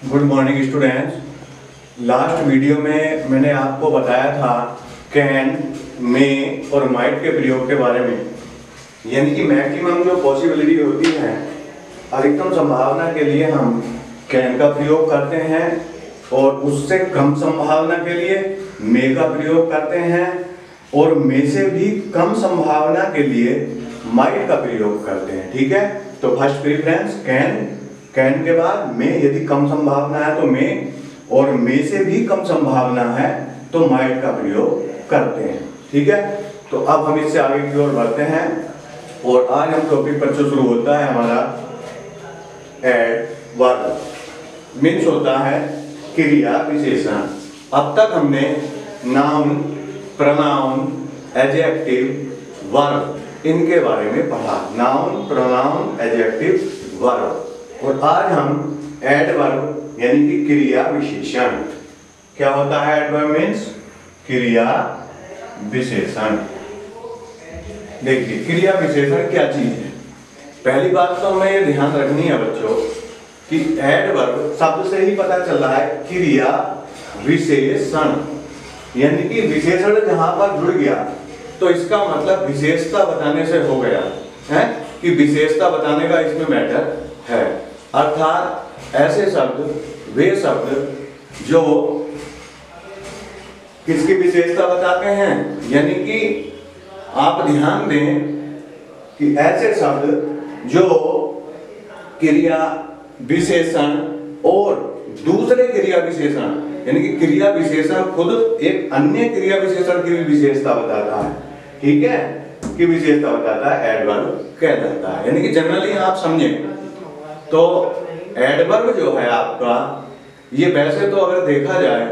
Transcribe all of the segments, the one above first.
Good morning students. Last video में मैंने आपको बताया था कैन, मे और माइट के प्रयोग के बारे में, यानी कि मैक्सिमम जो पॉसिबिलिटी होती है, अधिकतम संभावना के लिए हम कैन का प्रयोग करते हैं और उससे कम संभावना के लिए मे का प्रयोग करते हैं और मे से भी कम संभावना के लिए माइट का प्रयोग करते हैं। ठीक है, तो फर्स्ट प्रेफरेंस कैन, कैन के बाद मे, यदि कम संभावना है तो मे, और मे से भी कम संभावना है तो माइट का प्रयोग करते हैं। ठीक है, तो अब हम इससे आगे की ओर बढ़ते हैं और आज हम टॉपिक पर जो शुरू होता है हमारा एडवर्ब, मीन्स होता है क्रिया विशेषण। अब तक हमने नाउन, प्रोनाउन, एडजेक्टिव, वर्ब इनके बारे में पढ़ा। Noun, pronoun, adjective, verb. और आज हम एडवर्ब यानी कि क्रिया विशेषण। क्या होता है एडवर्ब? मीन्स क्रिया विशेषण। देखिए क्रिया विशेषण क्या चीज है। पहली बात तो हमें ये ध्यान रखनी है बच्चों कि एडवर्ब शब्द से ही पता चल रहा है क्रिया विशेषण, यानी कि विशेषण जहां पर जुड़ गया तो इसका मतलब विशेषता बताने से हो गया है कि विशेषता बताने का इसमें मैटर है। अर्थात ऐसे शब्द, वे शब्द जो किसकी विशेषता बताते हैं, यानी कि आप ध्यान दें कि ऐसे शब्द जो क्रिया विशेषण और दूसरे क्रिया विशेषण, यानी कि क्रिया विशेषण खुद एक अन्य क्रिया विशेषण की भी विशेषता बताता है। ठीक है, की विशेषता बताता है, एडवर्ब कहलाता है। यानी कि जनरली आप समझें तो एडवर्ब जो है आपका, ये वैसे तो अगर देखा जाए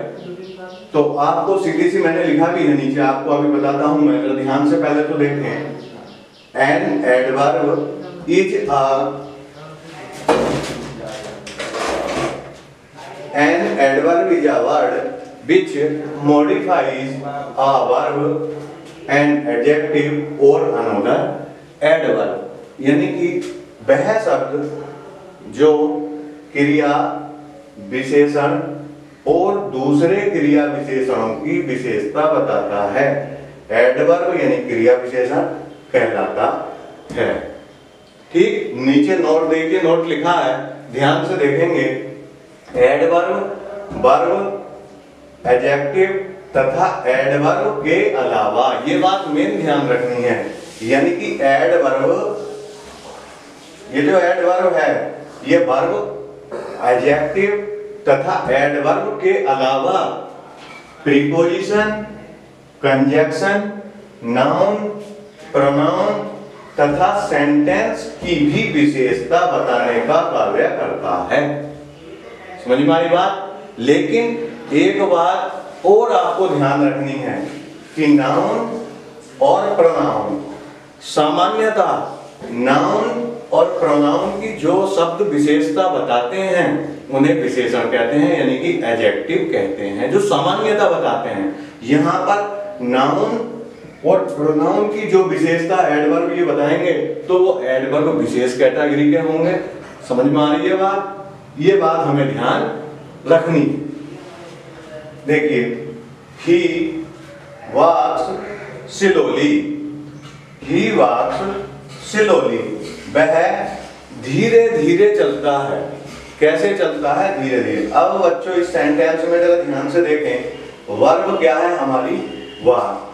तो आपको सीधी सी मैंने लिखा भी है नीचे, आपको अभी बताता हूं मैं, तो ध्यान से पहले तो देखें। An adverb is an adverb is a word which modifies a verb and adjective और अनदर एडवर्ब, यानी कि वह शब्द जो क्रिया विशेषण और दूसरे क्रिया विशेषणों की विशेषता बताता है, एडवर्ब यानी क्रिया विशेषण कहलाता है। ठीक, नीचे नोट देखिए, नोट लिखा है, ध्यान से देखेंगे। एडवर्ब, वर्ब, एडजेक्टिव तथा एडवर्ब के अलावा, ये बात मेन ध्यान रखनी है, यानी कि एडवर्ब, ये जो एडवर्ब है ये वर्ब, एडजेक्टिव तथा एडवर्ब के अलावा प्रीपोजिशन, कंजक्शन, नाउन, प्रोनाउन तथा सेंटेंस की भी विशेषता बताने का कार्य करता है। समझ में आई बात? लेकिन एक बात और आपको ध्यान रखनी है कि नाउन और प्रोनाउन, सामान्यतः नाउन और प्रोनाउन की जो शब्द विशेषता बताते हैं उन्हें विशेषण कहते हैं, यानी कि एडजेक्टिव कहते हैं, जो सामान्यता बताते हैं। यहाँ पर नाउन और प्रोनाउन की जो विशेषता एडवर्ब ये बताएंगे तो वो एडवर्ब विशेष कैटेगरी के होंगे। समझ में आ रही है बात? ये बात हमें ध्यान रखनी। देखिए, ही वॉक्स स्लोली, ही वॉक्स स्लोली, वह धीरे धीरे चलता है। कैसे चलता है? धीरे धीरे। अब बच्चों इस सेंटेंस में जरा ध्यान से देखें, वर्ब क्या है हमारी? वॉक,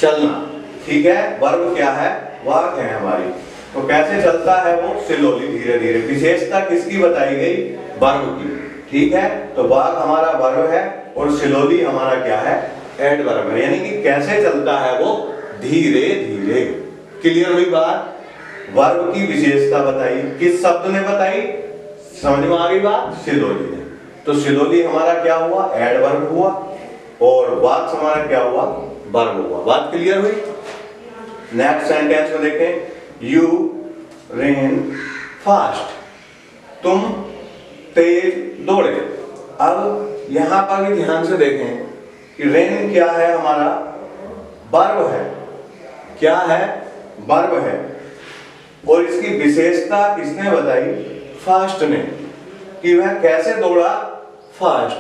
चलना। ठीक है, वर्ब क्या है? वॉक है हमारी। तो कैसे चलता है वो? स्लोली, धीरे धीरे। विशेषता किसकी बताई गई? वर्ब की। ठीक है, तो वॉक हमारा वर्ब है और स्लोली हमारा क्या है? एडवर्ब है, यानी कि कैसे चलता है वो? धीरे धीरे। क्लियर हुई बात? वर्ब की विशेषता बताई, किस शब्द ने बताई? समझ में आ गई बात? स्लोली ने। तो स्लोली हमारा क्या हुआ? एडवर्ब हुआ और वॉक्स हमारा क्या हुआ? वर्ब हुआ। बात क्लियर हुई? नेक्स्ट सेंटेंस में देखें, यू रन फास्ट, तुम तेज दौड़े। अब यहां पर भी ध्यान से देखें कि रन क्या है हमारा? वर्ब है। क्या है? वर्ब है। और इसकी विशेषता किसने बताई? फास्ट ने, कि वह कैसे दौड़ा फास्ट,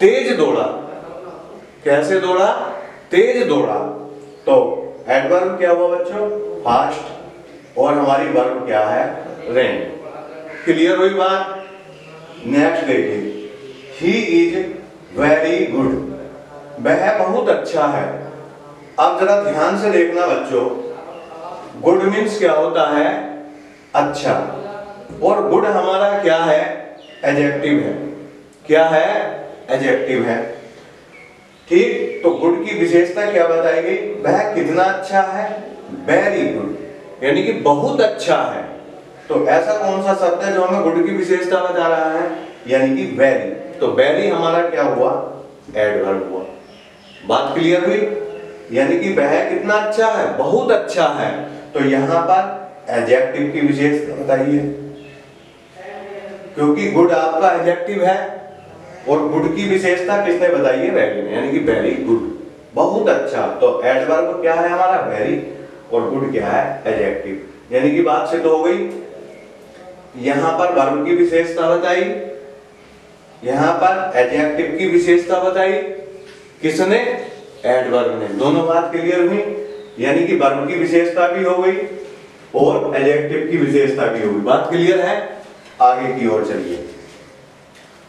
तेज दौड़ा। कैसे दौड़ा? तेज दौड़ा। तो एडवर्ब क्या हुआ बच्चों? फास्ट। और हमारी वर्ब क्या है? रैन। क्लियर हुई बात? नेक्स्ट देखिए, ही इज वेरी गुड, वह बहुत अच्छा है। अब जरा ध्यान से देखना बच्चों, गुड मीन्स क्या होता है? अच्छा। और गुड हमारा क्या है? एडजेक्टिव है। क्या है? एडजेक्टिव है। ठीक, तो गुड की विशेषता क्या बताई गई? वह कितना अच्छा है? वेरी गुड, यानी कि बहुत अच्छा है। तो ऐसा कौन सा शब्द है जो हमें गुड की विशेषता बता रहा है? यानी कि वेरी। तो वेरी हमारा क्या हुआ? एडवर्ब हुआ। बात क्लियर हुई? यानी कि वह कितना अच्छा है? बहुत अच्छा है। तो यहां पर एडजेक्टिव की विशेषता बताइए, क्योंकि गुड आपका एडजेक्टिव है और गुड की विशेषता किसने बताई है? वेरी ने, यानी कि वेरी गुड, बहुत अच्छा। तो एडवर्ब क्या है हमारा? वेरी, और गुड क्या है? एडजेक्टिव। यानी कि बात सिद्ध हो गई। यहां पर वर्ब की विशेषता बताई, यहां पर एडजेक्टिव की विशेषता बताई। किसने? एडवर्ब ने। दोनों बात क्लियर हुई। यानी कि वर्ब की विशेषता भी हो गई और एडजेक्टिव की विशेषता भी हो गई। बात क्लियर है? आगे की ओर चलिए।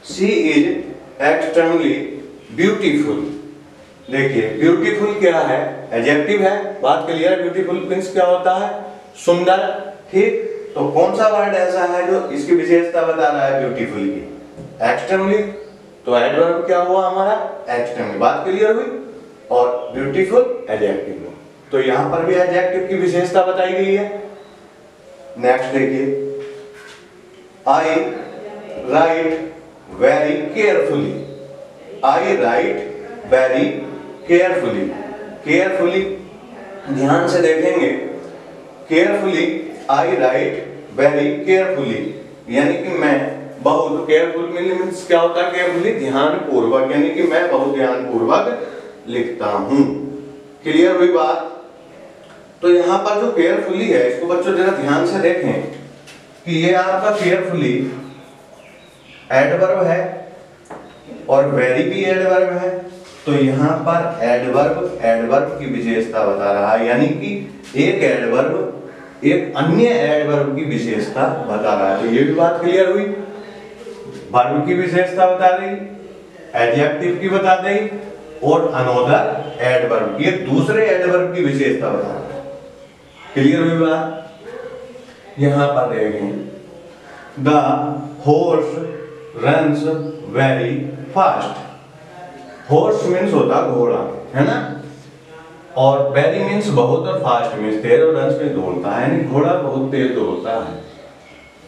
She is extremely beautiful. देखिए, ब्यूटीफुल क्या है? एडजेक्टिव है। बात क्लियर है? ब्यूटीफुल मींस क्या होता है? सुंदर। ठीक, तो कौन सा वर्ड ऐसा है जो इसकी विशेषता बता रहा है ब्यूटीफुल की? एक्सट्रीमली। तो एडवर्ब क्या हुआ हमारा? एक्सट्रीमली। बात क्लियर हुई? और ब्यूटीफुल एडजेक्टिव हुआ। तो यहां पर भी एडजेक्टिव की विशेषता बताई गई है। नेक्स्ट देखिए, आई राइट वेरी केयरफुली। आई राइट वेरी केयरफुली। केयरफुली ध्यान से देखेंगे, केयरफुली, आई राइट वेरी केयरफुली, यानी कि मैं बहुत, केयरफुल मीन्स क्या होता है? केयरफुली, ध्यान पूर्वक, यानी कि मैं बहुत ध्यान पूर्वक लिखता हूं। क्लियर हुई बात? तो यहां पर जो केयरफुली है, इसको बच्चों जरा ध्यान से देखें कि ये आपका केयरफुली एडवर्ब है और वेरी भी एडवर्ब है। तो यहां पर एडवर्ब एडवर्ब की विशेषता बता रहा है, यानी कि एक एडवर्ब एक अन्य एडवर्ब की विशेषता बता रहा है। तो ये भी बात क्लियर हुई। वर्ब की विशेषता बता रही, एडजेक्टिव की बता दी, और अनोदर एडवर्ब की, दूसरे एडवर्ब की विशेषता बता रहा है। क्लियर हुई बात? यहां पर देखें, the horse runs very fast. Horse means होता घोड़ा, है ना? और वेरी मीन्स बहुत, और फास्ट मीन्स तेज, और रन्स में दौड़ता है, यानी घोड़ा बहुत तेज दौड़ता है।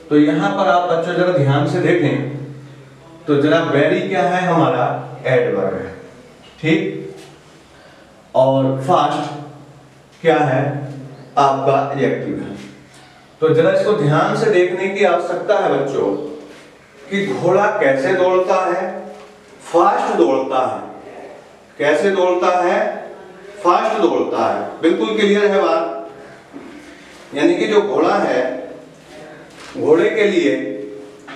तो यहां पर आप बच्चों जरा ध्यान से देखें, तो जरा वेरी क्या है? हमारा एडवर्ब है। ठीक, और फास्ट क्या है? आपका एडजेक्टिव है। तो जरा इसको ध्यान से देखने की आवश्यकता है बच्चों कि घोड़ा कैसे दौड़ता है? फास्ट दौड़ता है। कैसे दौड़ता है? फास्ट दौड़ता है। बिल्कुल क्लियर है बात? यानी कि जो घोड़ा है, घोड़े के लिए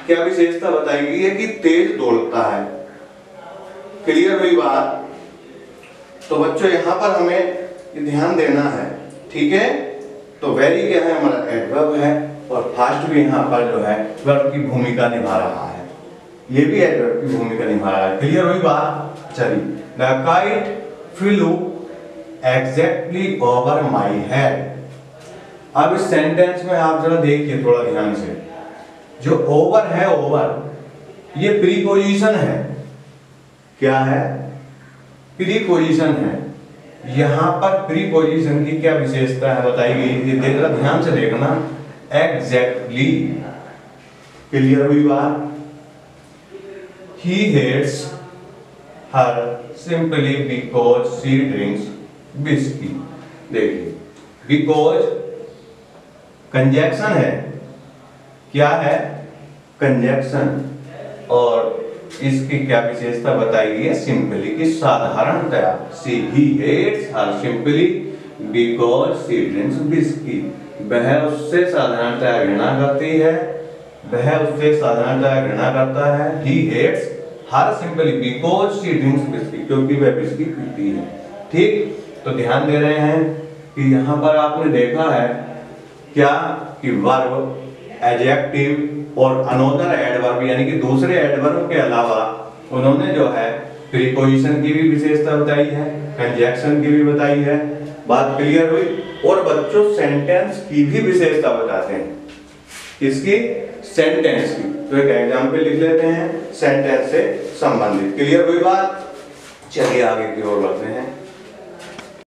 क्या विशेषता बताई गई है? कि तेज दौड़ता है। क्लियर हुई बात? तो बच्चों यहां पर हमें ध्यान देना है, ठीक है? तो वेरी क्या है? हमारा एडवर्ब है, और फास्ट भी यहां पर जो है वर्ब की भूमिका निभा रहा है। ये भी एडवर्ब की भूमिका निभा रहा है। क्लियर हुई बात? चलिए, the kite flu exactly over my head. अब इस सेंटेंस में आप जरा देखिए थोड़ा ध्यान से, जो ओवर है, ओवर ये प्रीपोजिशन है। क्या है? प्रीपोजिशन है। यहां पर प्रीपोजिशन की क्या विशेषता है बताई गई है? जरा ध्यान से देखना, एग्जैक्टली। क्लियर हुई बात? He hates her simply because she drinks whiskey। देखिए, because कंजैक्शन है। क्या है? कंजैक्शन। और इसकी क्या विशेषता बताई गई है? सिंपली, की साधारणतया। he hates her simply because she drinks whiskey। वह उससे साधारणतया घृणा करती है, वह उससे साधारणतया घृणा करता है। he hates her simply because she drinks whisky, क्योंकि वह विस्की पीती है। ठीक, तो ध्यान दे रहे हैं कि यहाँ पर आपने देखा है क्या कि वर्ब, एडजेक्टिव और अनदर एडवर्ब यानी कि दूसरे एडवर्ब के अलावा उन्होंने जो है प्रीपोजिशन की भी विशेषता बताई है, कंजक्शन की भी बताई है। बात क्लियर हुई? और बच्चों सेंटेंस की भी विशेषता बताते हैं, इसकी सेंटेंस की। तो एक एग्जांपल लिख लेते हैं सेंटेंस से संबंधित। क्लियर हुई बात? चलिए आगे की ओर बढ़ते हैं।